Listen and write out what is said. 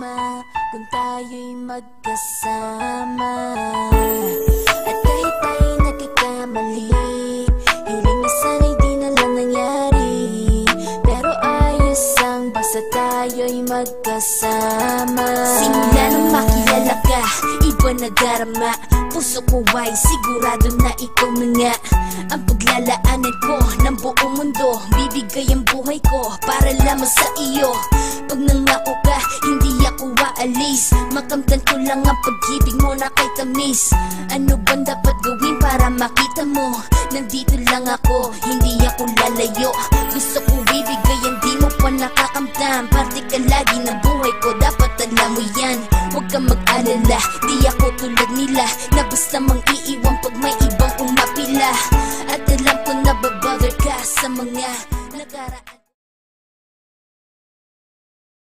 problema kung tayo'y magkasama. At kahit tayo'y nagkakamali, hiling na sana'y di na lang nangyari. Pero ayos ang basta tayo'y magkasama. Simula nang makilala ka, iba na darama. Puso ko ay sigurado na ikaw na nga ang paglalaanan ko ng buong mundo. Bibigay ang buhay ko para lamang sa iyo. Pag nangako ka, hindi ako aalis. Makamtan ko lang ang pag-ibig mo na kay tamis. Ano bang dapat gawin para makita mo? Nandito lang ako, hindi ako lalayo. Gusto ko bibigay ang di mo pa nakakamtan. Parte ka lagi ng buhay ko, dapat alam mo yan. Huwag kang mag-alala, di ako tulad nila na basta mang iiwan pag may ibang umapila. At alam ko na babother ka sa mga nakaraan.